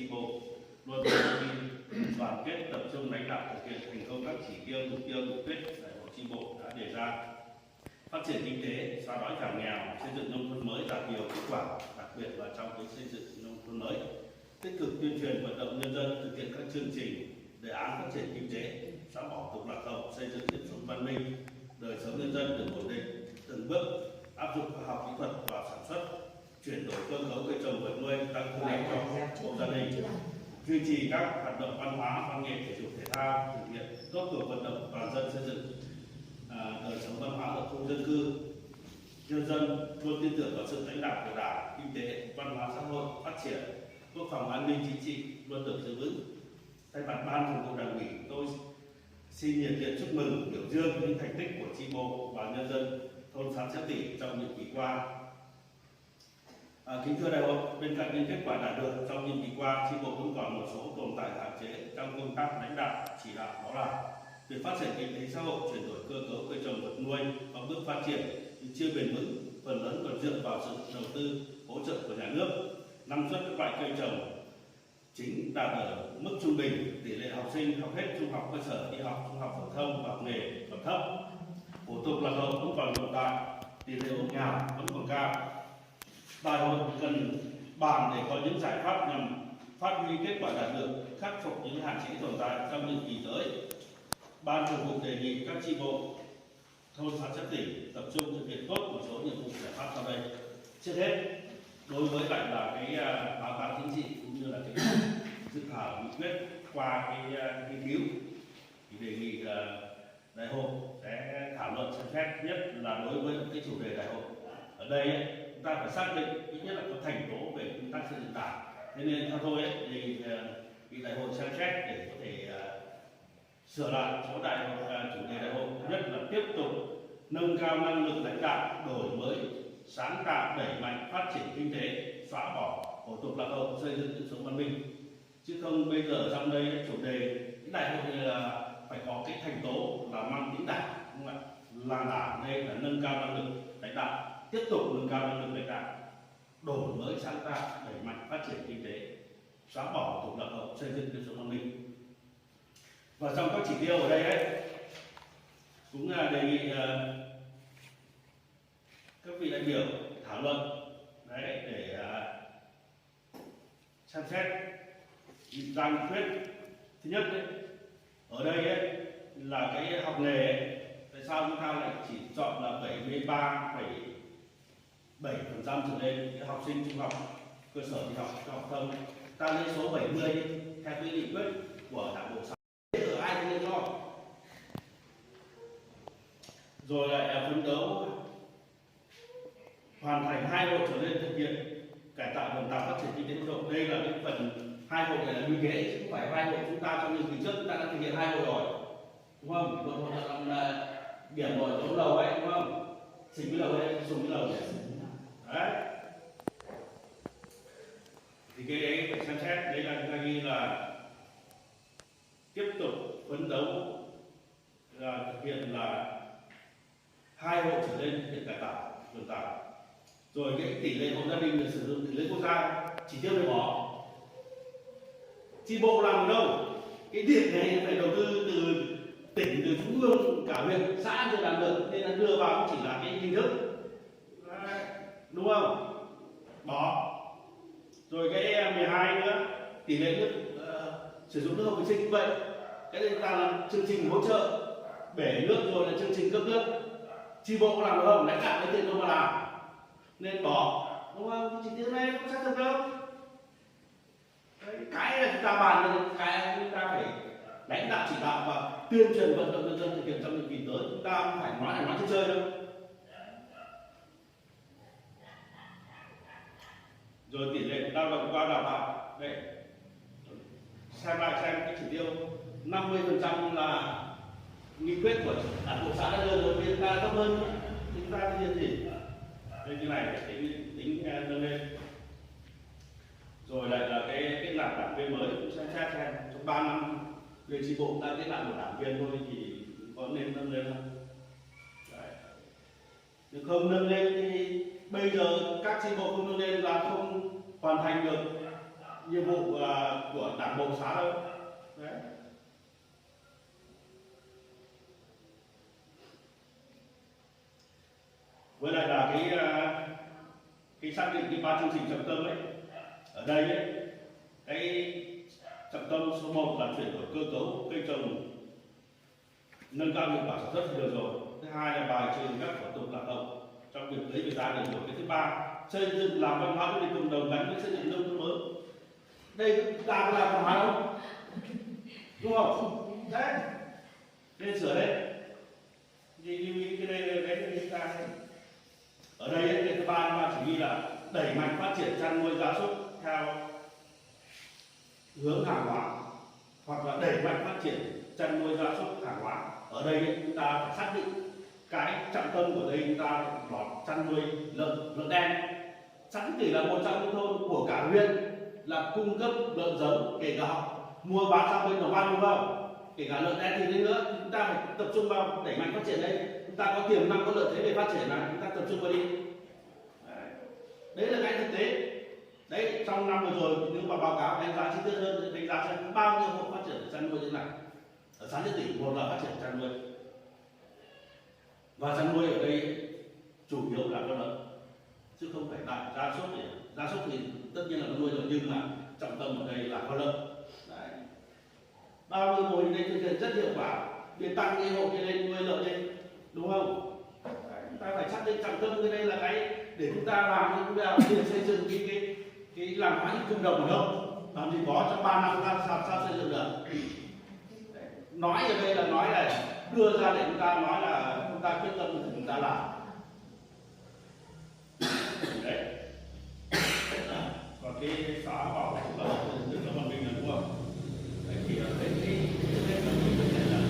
chi bộ luôn phát huy đoàn kết, tập trung lãnh đạo thực hiện thành công các chỉ tiêu, mục tiêu, nghị quyết đại hội chi bộ đã đề ra. Phát triển kinh tế, xóa đói giảm nghèo, xây dựng nông thôn mới đạt nhiều kết quả, đặc biệt là trong cái xây dựng nông thôn mới. Tích cực tuyên truyền vận động nhân dân thực hiện các chương trình, đề án phát triển kinh tế, xóa bỏ tục lạc hậu, xây dựng đời sống văn minh, đời sống nhân dân được ổn định, từng bước áp dụng khoa học kỹ thuật vào sản xuất, chuyển đổi cơ cấu cây trồng vật nuôi, tăng thu nhập cho hộ gia đình, duy trì các hoạt động văn hóa, văn nghệ, thể dục thể thao, thực hiện tốt cuộc vận động toàn dân xây dựng đời sống văn hóa ở khu dân cư. Nhân dân luôn tin tưởng vào sự lãnh đạo của Đảng, kinh tế, văn hóa xã hội phát triển, quốc phòng an ninh chính trị luôn được giữ vững. Thay mặt Ban Thường vụ Đảng ủy, tôi xin nhiệt liệt chúc mừng, biểu dương những thành tích của chi bộ và nhân dân thôn Xá Xéo Tỉ trong nhiệm kỳ qua. Kính thưa đại hội, bên cạnh những kết quả đạt được trong nhiệm kỳ qua, chi bộ cũng còn một số tồn tại hạn chế trong công tác lãnh đạo chỉ đạo, đó là việc phát triển kinh tế xã hội, chuyển đổi cơ cấu cây trồng vật nuôi có bước phát triển nhưng chưa bền vững, phần lớn còn dựa vào sự đầu tư hỗ trợ của nhà nước. Năng suất các loại cây trồng chính đạt ở mức trung bình, tỷ lệ học sinh học hết trung học cơ sở đi học trung học phổ thông và học nghề còn thấp, thủ tục lạc hậu cũng còn tồn tại, tỷ lệ hộ nghèo vẫn còn cao. Đại hội cần bàn để có những giải pháp nhằm phát huy kết quả đạt được, khắc phục những hạn chế tồn tại trong nhiệm kỳ tới. Ban Thường vụ đề nghị các chi bộ thôn Xá Xéo Tỉ tập trung thực hiện tốt một số nhiệm vụ giải pháp sau đây. Trước hết, đối với lại là cái báo cáo chính trị cũng như là cái dự thảo nghị quyết qua cái nghiên cứu thì đề nghị đại hội sẽ thảo luận xem xét, nhất là đối với cái chủ đề đại hội ở đây chúng ta phải xác định ít nhất là có thành tố về công tác xây dựng đảng. Thế nên theo tôi thì đại hội xem xét để có thể sửa lại số đại hội chủ đề đại hội, nhất là tiếp tục nâng cao năng lực lãnh đạo, đổi mới, sáng tạo, đẩy mạnh phát triển kinh tế, xóa bỏ hủ tục lạc hậu, xây dựng đời sống văn minh. Chứ không bây giờ trong đây chủ đề cái đại hội này là phải có cái thành tố là mang tính đảng, đúng không ạ? Là đảng đây là nâng cao năng lực lãnh đạo, tiếp tục nâng cao năng lực lãnh đạo, đổi mới sáng tạo, đẩy mạnh phát triển kinh tế, xóa bỏ hủ tục lạc hậu, xây dựng đời sống văn minh. Và trong các chỉ tiêu ở đây ấy, cũng đề nghị các vị đại biểu thảo luận đấy để xem xét ra nghị quyết. Thứ nhất đấy, ở đây ấy, là cái học nghề ấy, tại sao chúng ta lại chỉ chọn là 73,7% trở lên cái học sinh trung học cơ sở đi học cho học thông, ta lấy số 70 theo cái nghị quyết của Đảng bộ xã, ở ai cũng lên cho, rồi lại phấn đấu hoàn thành 2 hộ trở lên thực hiện cải tạo vườn tạp phát triển kinh tế hộ. Đây là cái phần 2 hộ này là nguy kế, chứ không phải 2 hộ chúng ta trong nhiệm kỳ trước chúng ta đã thực hiện 2 hộ rồi, đúng không? Một hộ là điểm rồi giống lầu ấy, đúng không? Xình cái lầu ấy, dùng cái lầu này, đấy. Thì cái đấy phải xem xét, đấy là chúng ta ghi là tiếp tục phấn đấu là thực hiện là 2 hộ trở lên thực hiện cải tạo vườn tạp. Rồi cái tỷ lệ hộ gia đình được sử dụng tỷ lệ quốc gia chỉ tiêu này bỏ. Chi bộ làm ở đâu? Cái điện này phải đầu tư từ tỉnh, từ trung ương, cả huyện, xã chưa làm được, nên là đưa vào cũng chỉ là cái hình thức, đúng không? Bỏ. Rồi cái 12 nữa, tỷ lệ nước sử dụng nước hợp vệ sinh như vậy, cái này ta làm chương trình hỗ trợ bể nước rồi là chương trình cấp nước. Chi bộ có làm được không? Lãnh đạo lấy tiền đâu mà làm, nên bỏ, đúng không? Chỉ tiêu này có xác thực đâu. Đấy, cái là chúng ta bàn, cái chúng ta phải lãnh đạo chỉ đạo và tuyên truyền vận động nhân dân thực hiện trong nhiệm kỳ tới. Chúng ta không phải nói chơi đâu. Rồi tỷ lệ lao động qua đào tạo, đấy, xem lại xem cái chỉ tiêu 50% là nghị quyết của Đảng bộ xã đã đưa rồi, bên ta thấp hơn, chúng ta thực hiện gì? Đây như này để tính nâng lên. Rồi lại là cái kết nạp đảng viên mới cũng xem trong 3 năm về chi bộ ta kết nạp một đảng viên thôi thì có nên nâng lên không? Đấy. Nếu không nâng lên thì bây giờ các chi bộ không nâng lên là không hoàn thành được nhiệm vụ của đảng bộ xã đâu. Đấy. Với lại là cái xác định cái 3 chương trình trọng tâm ấy, ở đây ấy, cái trọng tâm số 1 là chuyển đổi cơ cấu cây trồng, nâng cao hiệu quả sản xuất thì được rồi. Thứ hai là bài trừ các thủ tục lạc hậu trong việc lấy về giá để đổi. Cái thứ ba, xây dựng làm văn hóa du lịch cộng đồng gắn với xây dựng nông thôn mới. Đây ta có làm văn hóa không? Đúng không? Đấy, nên sửa đấy. Cái đây chúng ta ở đây ấy, cái thứ ba chỉ ghi là đẩy mạnh phát triển chăn nuôi gia súc theo hướng hàng hóa, hoặc là đẩy mạnh phát triển chăn nuôi gia súc hàng hóa. Ở đây chúng ta phải xác định cái trọng tâm của đây, chúng ta là chăn nuôi lợn đen. Sẵn chỉ là 100 thôn của cả huyện là cung cấp lợn giống, kể cả họ mua bán sang bên đồng ăn, đúng không? Kể cả lợn đen thì đến nữa chúng ta phải tập trung vào đẩy mạnh phát triển đây. Chúng ta có tiềm năng, có lợi thế để phát triển là chúng ta tập trung vào đi. Đấy là cái thực tế. Đấy, trong năm vừa rồi nếu mà báo cáo đánh giá chi tiết hơn, đánh giá xem bao nhiêu hộ phát triển chăn nuôi như này ở 6 tỉnh. Một là phát triển chăn nuôi, và chăn nuôi ở đây chủ yếu là con lợn chứ không phải là gia súc. Gia súc thì tất nhiên là con nuôi rồi, nhưng mà trọng tâm ở đây là con lợn. Đấy, bao nhiêu mô hình đây thực hiện rất hiệu quả, để tăng cái hộ cái lên nuôi lợn lên, đúng không? Đấy, chúng ta phải xác định trọng tâm cái đây là cái để chúng ta làm, chúng ta để xây dựng cái làm hóa những cộng đồng ở đâu. Làm gì có trong 3 năm chúng ta sao xây dựng được. Đấy, nói ở đây là nói là đưa ra để chúng ta nói là chúng ta quyết tâm thì chúng ta làm. Đấy. Còn cái xóa bỏ của tức là bọn mình là đúng không? Đấy, thì ở đây cái là mình có thể là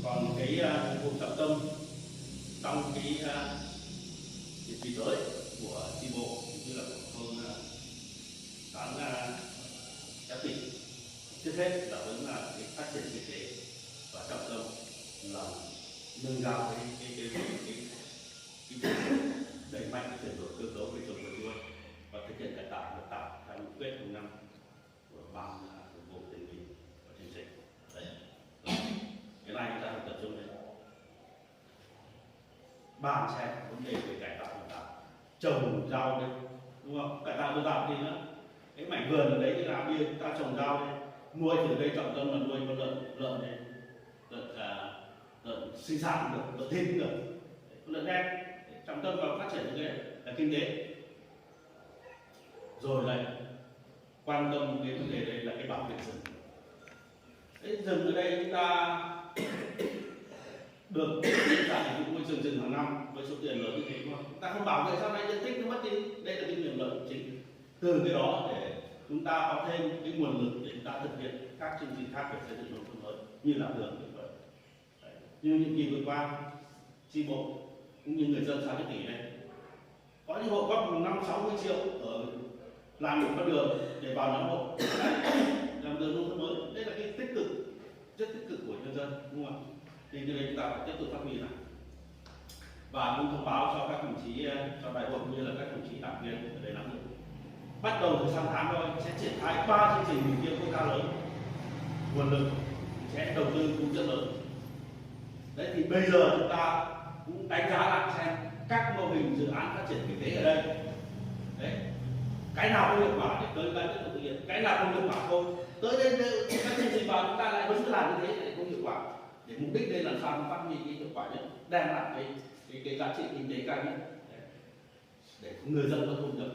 còn cái vùng trọng tâm trong cái nhiệm kỳ tới của chi bộ cũng như là của thôn xã Giá Trị, trước hết là vẫn là cái phát triển kinh tế, và trọng tâm là nâng cao cái đẩy mạnh cái chuyển đổi cơ cấu về trồng vật nuôi và thực hiện cải tạo hợp tác theo nghị quyết 5 của ban thường vụ tỉnh ủy và chương trình. Đấy, cái này chúng ta phải tập trung lên bàn xem vấn đề về cải tạo hợp tác, trồng rau đây, đúng không? Cải tạo hợp tác gì nữa? Cái mảnh vườn ở đấy cái nào bia chúng ta trồng rau đây, nuôi từ đây trọng tâm là nuôi con lợn này, lợn sinh sản cũng được, lợn thịt cũng được, lợn đen. Trọng tâm vào phát triển những cái là kinh tế, rồi lại quan tâm đến vấn đề đây là cái bảo vệ rừng. Cái rừng ở đây chúng ta được giải môi trường rừng hàng năm với số tiền lớn như thế, đúng không? Chúng ta không bảo vệ sau này diện tích nó mất đi. Đây là cái niềm lợi chính từ cái đó để chúng ta có thêm cái nguồn lực để chúng ta thực hiện các chương trình khác về xây dựng nông thôn mới như là đường như vậy. Như những kỳ vừa qua, chi bộ cũng như người dân xã Nhất Tỷ này có những hộ góp 50-60 triệu ở làm một con đường để vào nắm hộ làm đường nông thôn mới. Đây là cái tích cực, rất tích cực của nhân dân, đúng không? Thì từ đây chúng ta phải tiếp tục phát huy này, và cũng thông báo cho các đồng chí, cho đại hội cũng như là các đồng chí đảng viên ở đây nắm được. Bắt đầu từ sang tháng thôi sẽ triển khai 3 chương trình mục tiêu quốc gia lớn, nguồn lực sẽ đầu tư cũng rất lớn. Đấy, thì bây giờ chúng ta cũng đánh giá lại xem các mô hình dự án phát triển kinh tế ở đây. Đấy, cái nào có hiệu quả để tới cái tiếp tục thực hiện, cái nào không hiệu quả thôi tới đây các chương trình vào chúng ta lại vẫn cứ làm như thế để không hiệu quả, để mục đích đây làm sao nó phát huy cái hiệu quả nhất, đem lại cái giá trị kinh tế cao nhất để người dân có thu nhập.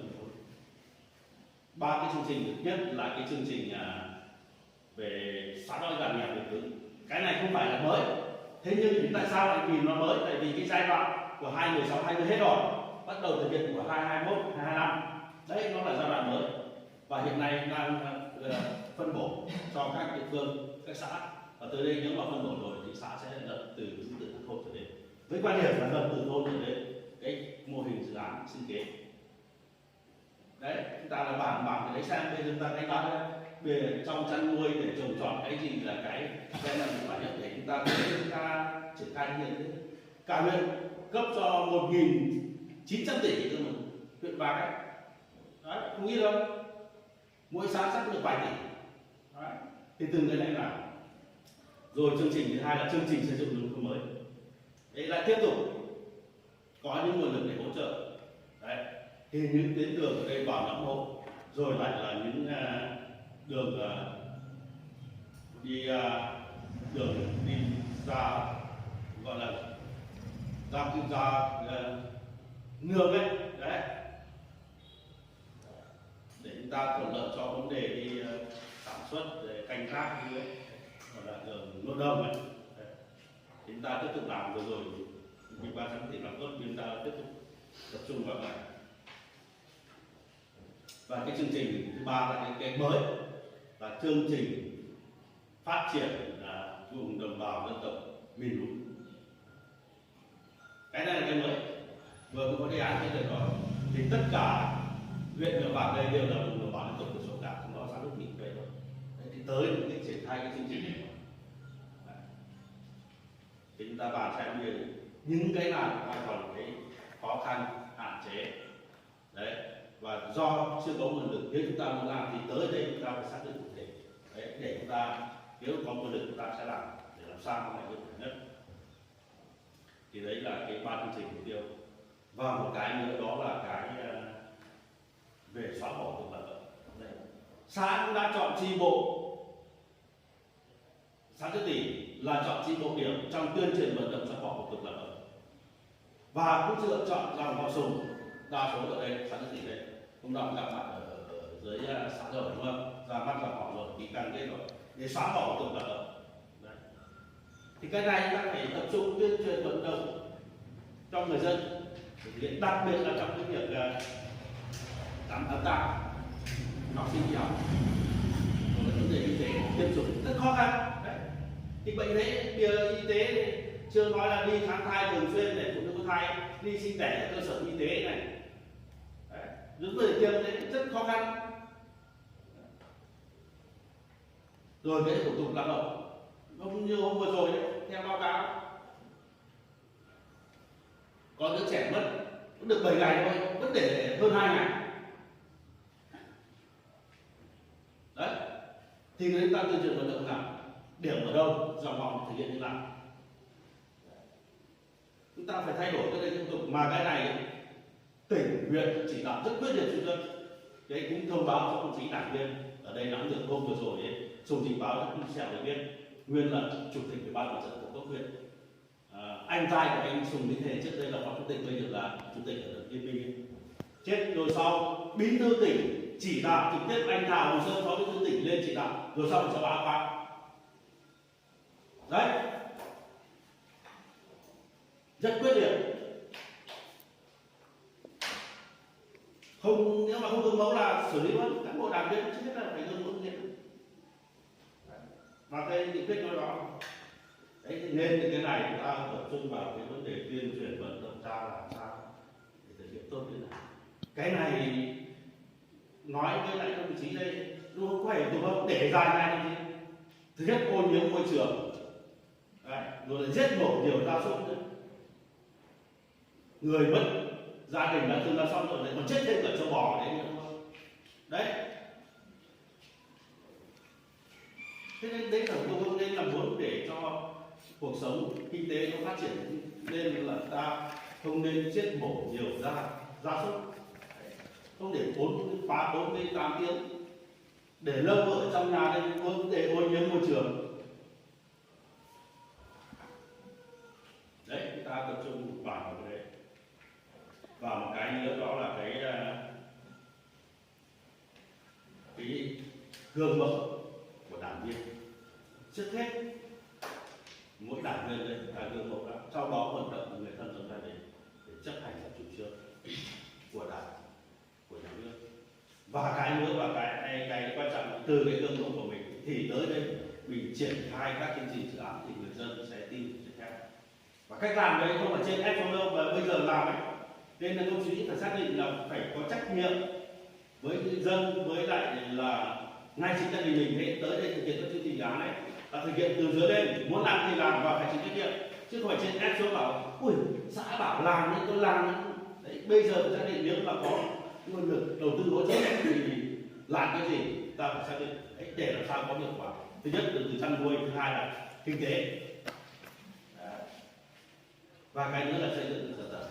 3 cái chương trình nhất là cái chương trình về xóa đói giảm nghèo bền vững. Cái này không phải là mới, thế nhưng tại sao lại nhìn nó mới? Tại vì cái giai đoạn của 2016-2020 hết rồi, bắt đầu thực hiện của 2021-2025. Đấy, nó là giai đoạn mới và hiện nay đang phân bổ cho các địa phương, các xã, và tới đây nếu mà phân bổ rồi thì xã sẽ lần từ thứ tự thôn trở lên, với quan điểm là lần từ thôn trở lên cái mô hình dự án sinh kế. Đấy, chúng ta là bàn cái đấy xem bây giờ chúng ta đánh giá về trong chăn nuôi để trồng trọt cái gì là cái là hiệu quả nhất để chúng ta triển khai thực hiện. Cả huyện cấp cho 1.900 tỷ cho mình huyện Ba Cách. Đấy, không ít đâu, mỗi xã chắc được vài tỷ. Đấy. Thì từng cái này là rồi chương trình thứ hai là chương trình xây dựng nông thôn mới. Đấy, lại tiếp tục có những nguồn lực để hỗ trợ. Đấy, thì những tuyến đường ở đây bảo đảm hộ, rồi lại là những đường đi ra gọi là ra nương ấy, đấy, để chúng ta thuận lợi cho vấn đề đi sản xuất, để canh tác như ấy, gọi là đường nội đồng ấy. Chúng ta tiếp tục làm rồi vì ban giám thị làm tốt, chúng ta tiếp tục tập trung vào này. Và cái chương trình thứ ba là cái mới là chương trình phát triển vùng đồng bào dân tộc miền núi. Cái này là cái mới, vừa mới có đề án thế rồi, thì tất cả huyện đồng bào đây đều là vùng đồng bào dân tộc thiểu số cả, chúng nó giám đốc nghỉ về rồi. Thì tới cái triển khai cái chương trình này, thì chúng ta bàn xem về những cái nào chúng ta còn cái khó khăn hạn chế đấy, và do chưa có nguồn lực, nếu chúng ta muốn làm thì tới đây chúng ta phải xác định cụ thể đấy, để chúng ta nếu có nguồn lực chúng ta sẽ làm để làm sao nó hiệu quả nhất. Thì đấy là cái ba chương trình mục tiêu. Và một cái nữa đó là cái về xóa bỏ tục lạc lõng. Xã cũng đã chọn chi bộ, xã Trư Tỷ là chọn chi bộ điểm trong tuyên truyền vận động xóa bỏ tục lạc lõng, và cũng lựa chọn dòng họ Sùng, đa số ở đây xã Trư Tỷ đây cũng đã gặp mặt ở dưới xã rồi, đúng không? Ra mắt dòng họ rồi, ký cam kết rồi để xóa bỏ tục lạc lõng. Thì cái này chúng ta phải tập trung tuyên truyền vận động cho người dân, đặc biệt là trong cái việc khám tạo học sinh đi học, rồi vấn đề y tế tiêm chủng rất khó khăn. Đấy, thì bệnh đấy y tế chưa nói là đi khám thai thường xuyên để phụ nữ có thai, đi sinh đẻ ở cơ sở y tế này, những người tiêm đấy rất khó khăn. Rồi cái thủ tục lao động không như hôm vừa rồi đấy, theo báo cáo có đứa trẻ mất cũng được 7 ngày thôi, mất để hơn 2 ngày. Đấy, thì chúng ta tuyên truyền vận động là điểm ở đâu, dòng họ thực hiện như nào. Chúng ta phải thay đổi cái đây thủ tục, mà cái này tỉnh huyện chỉ đạo rất quyết liệt cho dân. Đấy cũng thông báo cho công chí đảng viên ở đây nắm được hôm vừa rồi ấy, Sùng trình báo cho công để biết, nguyên là chủ tịch ủy ban mặt trận tổ quốc huyện, anh trai của anh Sùng Minh Hề trước đây là phó chủ tịch, bây giờ là chủ tịch ở Yên Minh, chết rồi sau bí thư tỉnh chỉ đạo trực tiếp anh Thảo Hồng Sơn phó bí thư tỉnh lên chỉ đạo, rồi sau cho báo cáo. Đấy, rất quyết liệt. Không, nếu mà không gương mẫu là xử lý luôn, cán bộ đảng viên trước hết là phải gương mẫu thực hiện. Và cái nghị quyết nói đó. Đấy, nên cái này chúng ta tập trung vào cái vấn đề tuyên truyền vận động ra làm sao để thực hiện tốt như này. Cái này nói với lại các đồng chí đây, nó không phải đúng không? Để dài này làm gì? Thứ nhất ô nhiễm môi trường, đấy, rồi là giết mổ nhiều gia súc nữa, người mất, gia đình đã thương đã xong rồi lại còn chết thêm cả châu bò đấy nữa. Đấy, thế nên đấy là tôi không nên là muốn để cho cuộc sống kinh tế nó phát triển, nên là ta không nên giết mổ nhiều gia súc, không để phá 48 tiếng để lâu ở trong nhà đây có vấn đề ô nhiễm môi trường. Đấy, chúng ta tập trung vào cái đấy. Và một cái nữa đó là cái gương mẫu của đảng viên. Trước hết mỗi đảng viên đây là gương mẫu đó, sau đó vận động người thân trong gia đình để chấp hành các chủ trương của đảng, của nhà nước. Và cái nữa và cái quan trọng từ cái gương mẫu của mình thì tới đây mình triển khai các chương trình dự án thì người dân sẽ tin sẽ theo. Và cách làm đấy không phải trên ép không đâu, mà bây giờ làm ấy, nên là công chí phải xác định là phải có trách nhiệm với người dân, với lại là ngay chính gia đình mình ấy, tới đây thực hiện các chương trình dự án ấy, là thực hiện từ dưới lên, muốn làm thì làm và phải chịu trách nhiệm, chứ không phải trên ép xuống bảo ui xã bảo làm nên tôi làm. Đấy, bây giờ gia đình nếu mà có nguồn lực đầu tư hỗ trợ làm cái gì ta phải xác định để làm sao có hiệu quả. Thứ nhất là từ chăn nuôi, thứ hai là kinh tế. Đấy. Và cái nữa là xây dựng cơ sở.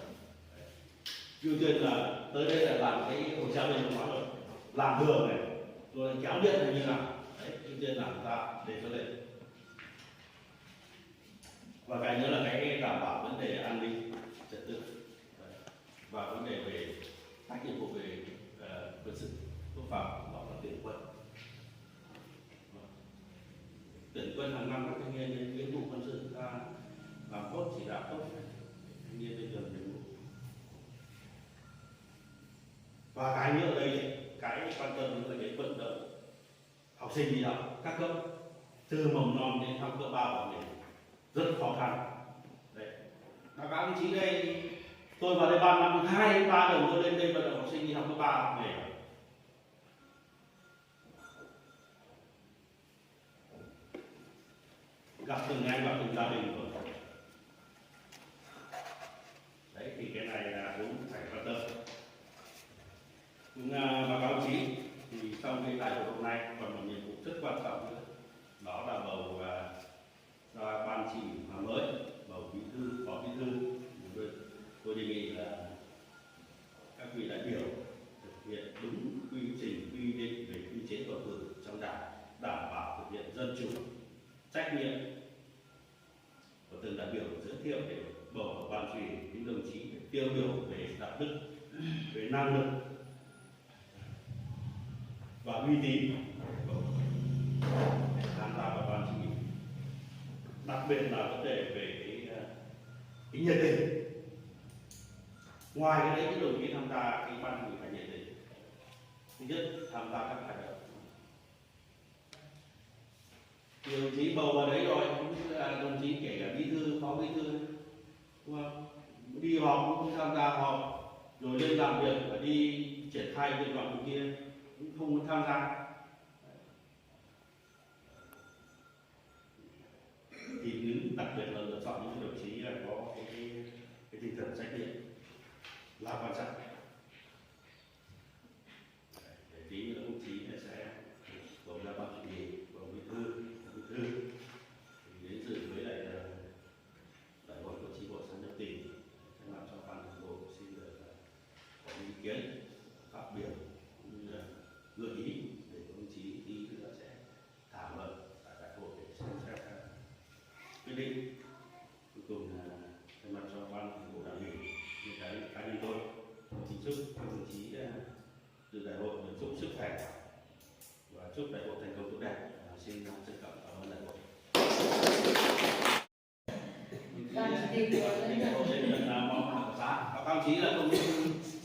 Ưu tiên là tới đây là làm cái hồ sơ mình nói rồi, làm đường này, rồi kéo điện này như nào. Đấy, ưu tiên làm ta để cho lên. Và cái nữa là cái đảm bảo vấn đề an ninh trật tự và vấn đề về các nhiệm vụ về quân sự quốc phòng, đó là tuyển quân. Tuyển quân hàng năm các thanh niên nghĩa vụ quân sự ta làm tốt, chỉ đạo tốt thanh niên lên đường nhiệm vụ. Và cái nữa ở đây cái quan tâm là cái vận động học sinh đi học các cấp từ mầm non đến năm cấp 3 của mình rất khó khăn. Đấy, các đồng chí đây tôi vào đây 3 năm, 2 đến 3 lần tôi lên đây vận động học sinh đi học cấp 3 về. Gặp từng anh, gặp từng gia đình rồi. Đấy thì cái này là cũng phải quan tâm. Nhưng báo cáo đồng chí thì trong cái đại hội hôm nay còn một nhiệm vụ rất quan trọng nữa, đó là bầu ra ban chỉ huy mới, bầu bí thư, phó bí thư. Tôi đề nghị là các vị đại biểu thực hiện đúng quy trình quy định về quy chế bầu cử trong đảng, đảm bảo thực hiện dân chủ, trách nhiệm của từng đại biểu giới thiệu để bầu vào ban chỉ huy những đồng chí tiêu biểu về đạo đức, về năng lực và uy tín để tham gia vào ban chỉ huy. Đặc biệt là vấn đề về cái nhiệt tình. Ngoài cái đấy, cái đồng chí tham gia cái ban chỉ huy phải nhiệt tình. Thứ nhất, tham gia các hoạt động. Thì đồng chí bầu vào đấy rồi, cũng là đồng chí kể cả bí thư, phó bí thư, đúng không? Đi họp cũng tham gia họp, rồi lên làm việc và đi triển khai việc nọ việc kia cũng không muốn tham gia. Thì những đặc biệt là lựa chọn những đồng chí là có cái tinh thần trách nhiệm là quan trọng. Để tí nữa đồng chí sẽ bầu ra ban chủ nhiệm, bầu bí thư. Thì đến dự với lại đại hội của chi bộ xã Nhật Tình, làm cho ban thường vụ xin được có ý kiến phát biểu cũng như là gợi ý để đồng chí tí nữa sẽ thảo luận tại đại hội để xem xét quyết định. Cuối cùng là thay mặt cho ban thường vụ đảng ủy, những cái cá nhân tôi xin chúc các đồng chí từ đại hội được chúc sức khỏe và chúc đại hội thành công tốt đẹp. Xin trân trọng cảm ơn đại hội. Các đồng chí là không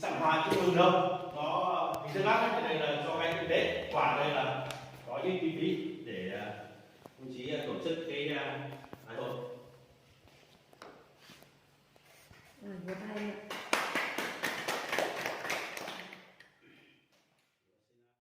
tặng hoa chúc mừng đâu, có thì trước mắt cái này là cho anh kinh tế, quả đây là có những chi phí.